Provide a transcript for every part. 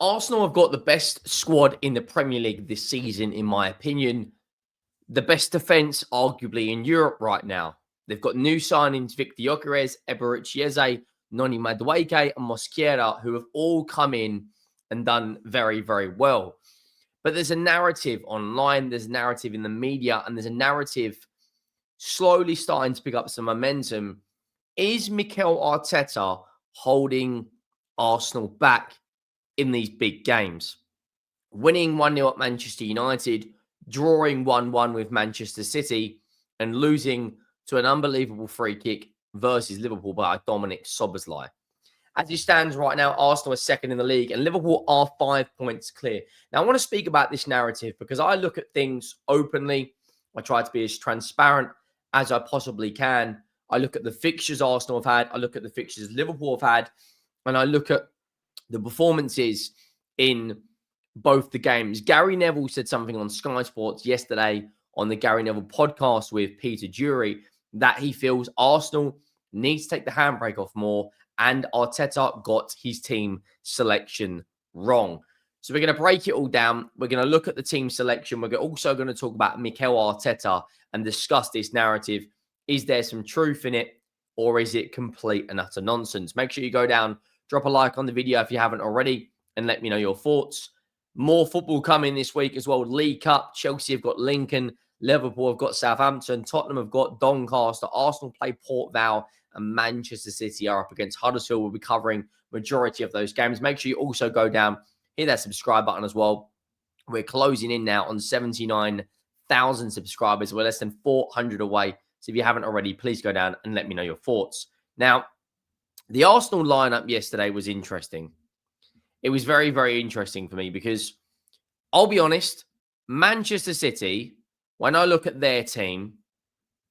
Arsenal have got the best squad in the Premier League this season, in my opinion. The best defence, arguably, in Europe right now. They've got new signings, Victor Gyökeres, Eberechi Eze, Noni Madueke, and Mosquera, who have all come in and done very, very well. But there's a narrative online, there's a narrative in the media, and there's a narrative slowly starting to pick up some momentum. Is Mikel Arteta holding Arsenal back in these big games? Winning 1-0 at Manchester United, drawing 1-1 with Manchester City, and losing to an unbelievable free kick versus Liverpool by Dominic Szoboszlai. As it stands right now, Arsenal is second in the league and Liverpool are 5 points clear. Now, I want to speak about this narrative because I look at things openly. I try to be as transparent as I possibly can. I look at the fixtures Arsenal have had. I look at the fixtures Liverpool have had. And I look at the performances in both the games. Gary Neville said something on Sky Sports yesterday on the Gary Neville podcast with Peter Drury that he feels Arsenal needs to take the handbrake off more, and Arteta got his team selection wrong. So we're going to break it all down. We're going to look at the team selection. We're also going to talk about Mikel Arteta and discuss this narrative. Is there some truth in it, or is it complete and utter nonsense? Make sure you go down, drop a like on the video if you haven't already, and let me know your thoughts. More football coming this week as well. League Cup, Chelsea have got Lincoln, Liverpool have got Southampton, Tottenham have got Doncaster, Arsenal play Port Vale, and Manchester City are up against Huddersfield. We'll be covering majority of those games. Make sure you also go down, hit that subscribe button as well. We're closing in now on 79,000 subscribers. We're less than 400 away. So if you haven't already, please go down and let me know your thoughts. Now, the Arsenal lineup yesterday was interesting. It was very, very interesting for me because I'll be honest, Manchester City, when I look at their team,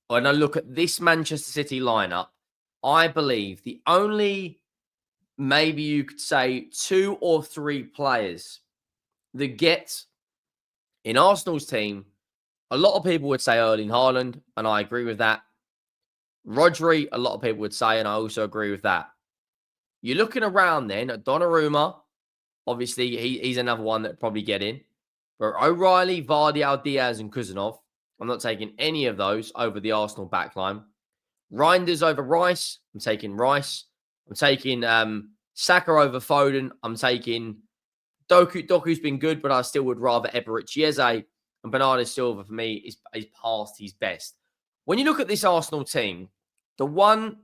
when I look at this Manchester City lineup, I believe the only, maybe you could say, 2 or 3 players that get in Arsenal's team, a lot of people would say Erling Haaland, and I agree with that. Rodri, a lot of people would say, and I also agree with that. You're looking around then at Donnarumma. Obviously, he's another one that probably get in. But O'Reilly, Vardy, Diaz, and Kuzanov, I'm not taking any of those over the Arsenal backline. Reinders over Rice. I'm taking Rice. I'm taking Saka over Foden. I'm taking Doku. Doku's been good, but I still would rather Eberechi Eze. And Bernardo Silva, for me, is past his best. When you look at this Arsenal team, the one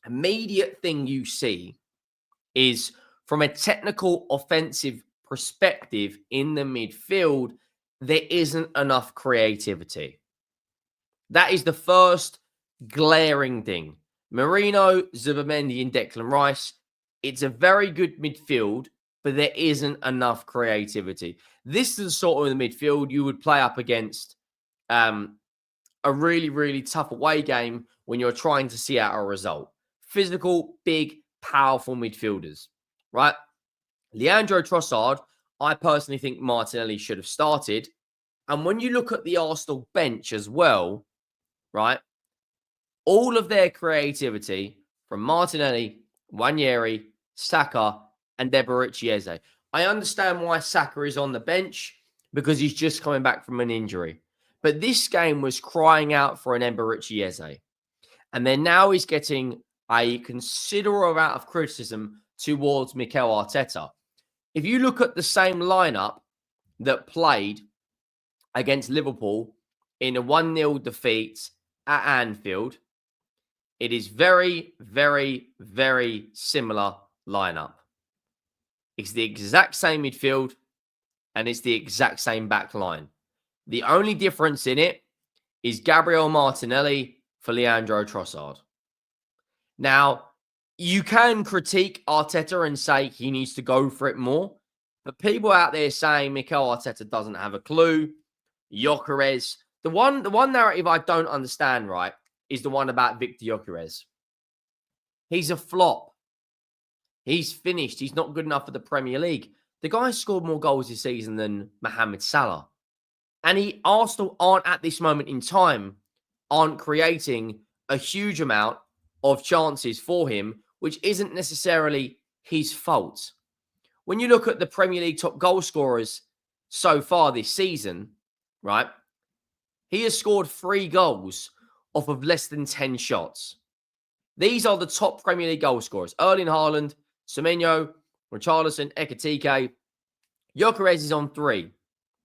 immediate thing you see is from a technical offensive perspective in the midfield, there isn't enough creativity. That is the first glaring thing. Marino, Zubimendi, and Declan Rice, it's a very good midfield, but there isn't enough creativity. This is the sort of the midfield you would play up against a really, really tough away game when you're trying to see out a result. Physical, big, powerful midfielders, right? Leandro Trossard, I personally think Martinelli should have started. And when you look at the Arsenal bench as well, right, all of their creativity from Martinelli, Nwaneri, Saka, and Eberechi Eze. I understand why Saka is on the bench because he's just coming back from an injury. But this game was crying out for an Eberechi Eze. And then now he's getting a considerable amount of criticism towards Mikel Arteta. If you look at the same lineup that played against Liverpool in a 1-0 defeat at Anfield, it is very, very, very similar lineup. It's the exact same midfield and it's the exact same back line. The only difference in it is Gabriel Martinelli for Leandro Trossard. Now, you can critique Arteta and say he needs to go for it more, but people out there saying Mikel Arteta doesn't have a clue, Gyökeres. The one narrative I don't understand, right, is the one about Victor Gyökeres. He's a flop. He's finished. He's not good enough for the Premier League. The guy scored more goals this season than Mohamed Salah. And Arsenal aren't at this moment in time, aren't creating a huge amount of chances for him, which isn't necessarily his fault. when you look at the Premier League top goal scorers so far this season, right, he has scored 3 goals off of less than 10 shots. These are the top Premier League goal scorers. Erling Haaland, Semenyo, Richarlison, Ekitike. Gyökeres is on 3,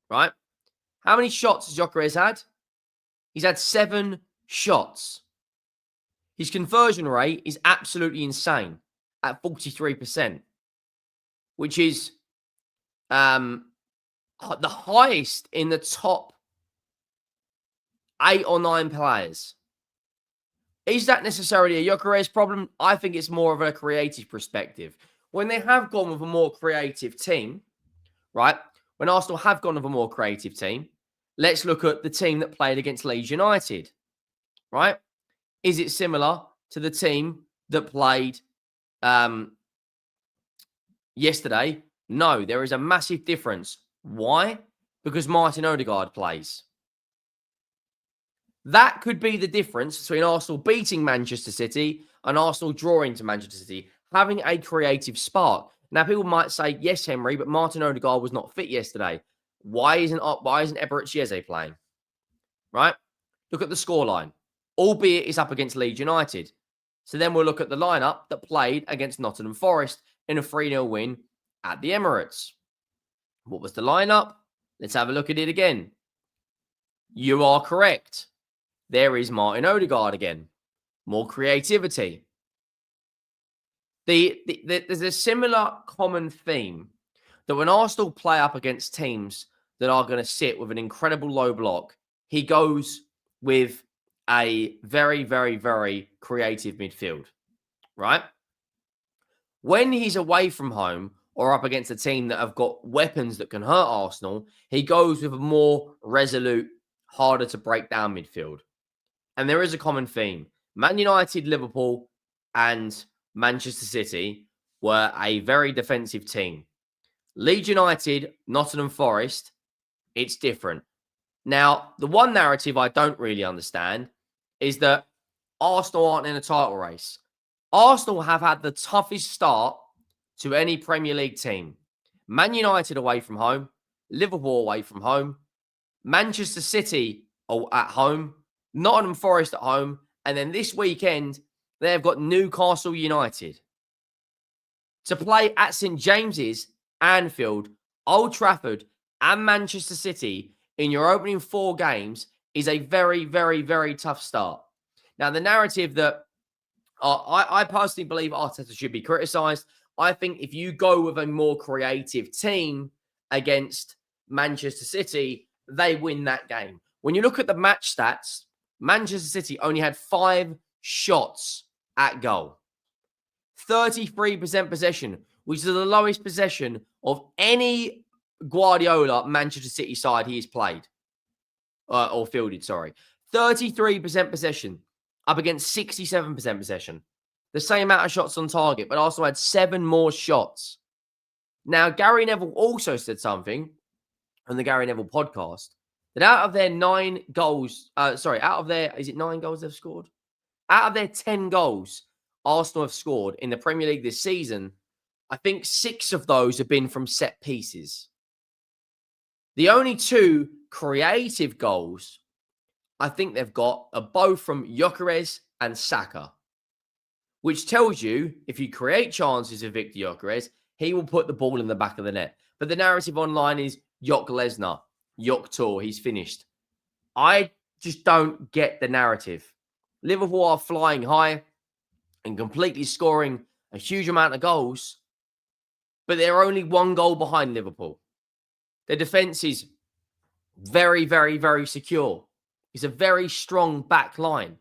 right? How many shots has Gyökeres had? He's had 7 shots. His conversion rate is absolutely insane at 43%, which is the highest in the top 8 or 9 players. Is that necessarily a Gyökeres problem? I think it's more of a creative perspective. When they have gone with a more creative team, right? When Arsenal have gone with a more creative team, let's look at the team that played against Leeds United, right? Is it similar to the team that played yesterday? No, there is a massive difference. Why? Because Martin Odegaard plays. That could be the difference between Arsenal beating Manchester City and Arsenal drawing to Manchester City, having a creative spark. Now, people might say, yes, Henry, but Martin Odegaard was not fit yesterday. Why isn't Eberechi Eze playing? Right? Look at the scoreline, albeit it's up against Leeds United. So then we'll look at the lineup that played against Nottingham Forest in a 3-0 win at the Emirates. What was the lineup? Let's have a look at it again. You are correct. There is Martin Odegaard again. More creativity. There's a similar common theme that when Arsenal play up against teams that are going to sit with an incredible low block, he goes with a very, very, very creative midfield, right? When he's away from home or up against a team that have got weapons that can hurt Arsenal, he goes with a more resolute, harder to break down midfield. And there is a common theme. Man United, Liverpool, and Manchester City were a very defensive team. Leeds United, Nottingham Forest, it's different. Now, the one narrative I don't really understand is that Arsenal aren't in a title race. Arsenal have had the toughest start to any Premier League team. Man United away from home, Liverpool away from home, Manchester City at home, Nottingham Forest at home, and then this weekend, they've got Newcastle United. To play at St James's, Anfield, Old Trafford, and Manchester City in your opening 4 games is a very, very, very tough start. Now, the narrative that I personally believe Arteta should be criticised. I think if you go with a more creative team against Manchester City, they win that game. When you look at the match stats, Manchester City only had 5 shots at goal. 33% possession, which is the lowest possession of any Guardiola Manchester City side he has played. Or fielded, sorry. 33% possession up against 67% possession. The same amount of shots on target, but also had 7 more shots. Now, Gary Neville also said something on the Gary Neville podcast that out of their 9 goals, is it 9 goals they've scored? Out of their 10 goals Arsenal have scored in the Premier League this season, I think 6 of those have been from set pieces. The only 2 creative goals I think they've got are both from Gyökeres and Saka, which tells you if you create chances with Victor Gyökeres, he will put the ball in the back of the net. But the narrative online is Jok Lesnar, Jok Tour, he's finished. I just don't get the narrative. Liverpool are flying high and completely scoring a huge amount of goals, but they're only 1 goal behind Liverpool. Their defense is very, very, very secure. It's a very strong back line.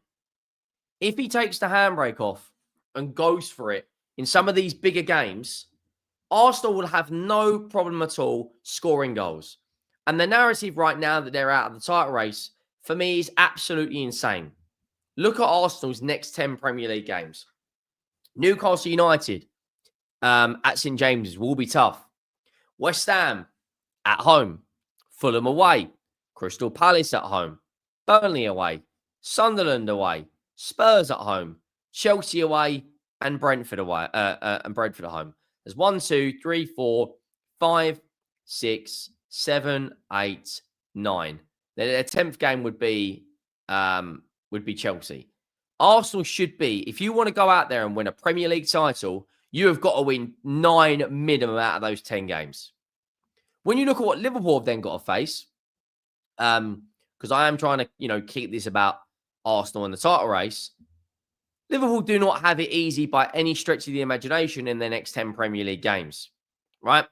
If he takes the handbrake off and goes for it in some of these bigger games, Arsenal will have no problem at all scoring goals. And the narrative right now that they're out of the title race, for me, is absolutely insane. Look at Arsenal's next 10 Premier League games. Newcastle United at St James's will be tough. West Ham at home. Fulham away. Crystal Palace at home. Burnley away. Sunderland away. Spurs at home. Chelsea away. And Brentford away. And Brentford at home. There's 1, 2, 3, 4, 5, 6, 7, 8, 9. Their 10th game would be Chelsea. Arsenal should be, if you want to go out there and win a Premier League title, you have got to win 9 minimum out of those 10 games. When you look at what Liverpool have then got to face, because I am trying to, keep this about Arsenal in the title race, Liverpool do not have it easy by any stretch of the imagination in their next 10 Premier League games, right?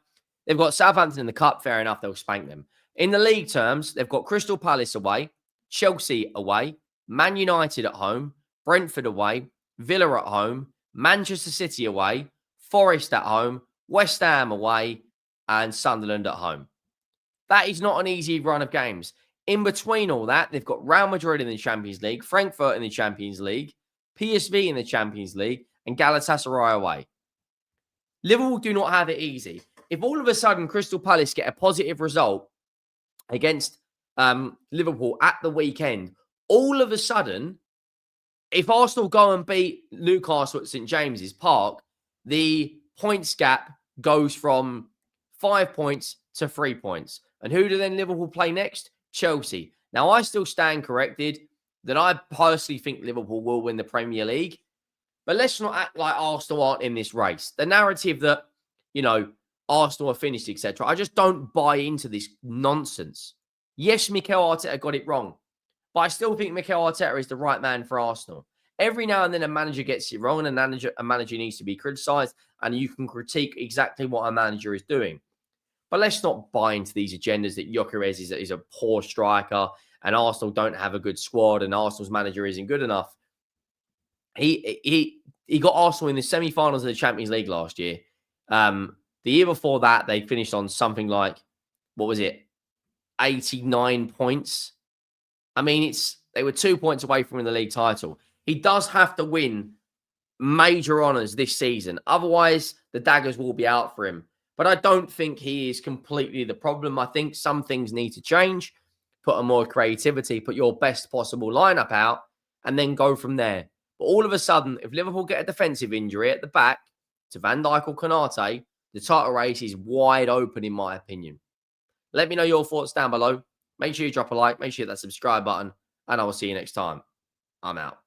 They've got Southampton in the Cup. Fair enough, they'll spank them. In the league terms, they've got Crystal Palace away, Chelsea away, Man United at home, Brentford away, Villa at home, Manchester City away, Forest at home, West Ham away, and Sunderland at home. That is not an easy run of games. In between all that, they've got Real Madrid in the Champions League, Frankfurt in the Champions League, PSV in the Champions League, and Galatasaray away. Liverpool do not have it easy. If all of a sudden Crystal Palace get a positive result against Liverpool at the weekend, all of a sudden, if Arsenal go and beat Newcastle at St James's Park, the points gap goes from 5 points to 3 points. And who do then Liverpool play next? Chelsea. Now, I still stand corrected that I personally think Liverpool will win the Premier League. But let's not act like Arsenal aren't in this race. The narrative that, Arsenal are finished, etc. I just don't buy into this nonsense. Yes, Mikel Arteta got it wrong. But I still think Mikel Arteta is the right man for Arsenal. Every now and then a manager gets it wrong and a manager needs to be criticised, and you can critique exactly what a manager is doing. But let's not buy into these agendas that Gyökeres is a poor striker and Arsenal don't have a good squad and Arsenal's manager isn't good enough. He got Arsenal in the semi-finals of the Champions League last year. The year before that, they finished on something like, 89 points. I mean, they were 2 points away from winning the league title. He does have to win major honours this season. Otherwise, the daggers will be out for him. But I don't think he is completely the problem. I think some things need to change. Put a more creativity, put your best possible lineup out, and then go from there. But all of a sudden, if Liverpool get a defensive injury at the back to Van Dijk or Konate, the title race is wide open, in my opinion. Let me know your thoughts down below. Make sure you drop a like. Make sure you hit that subscribe button. And I will see you next time. I'm out.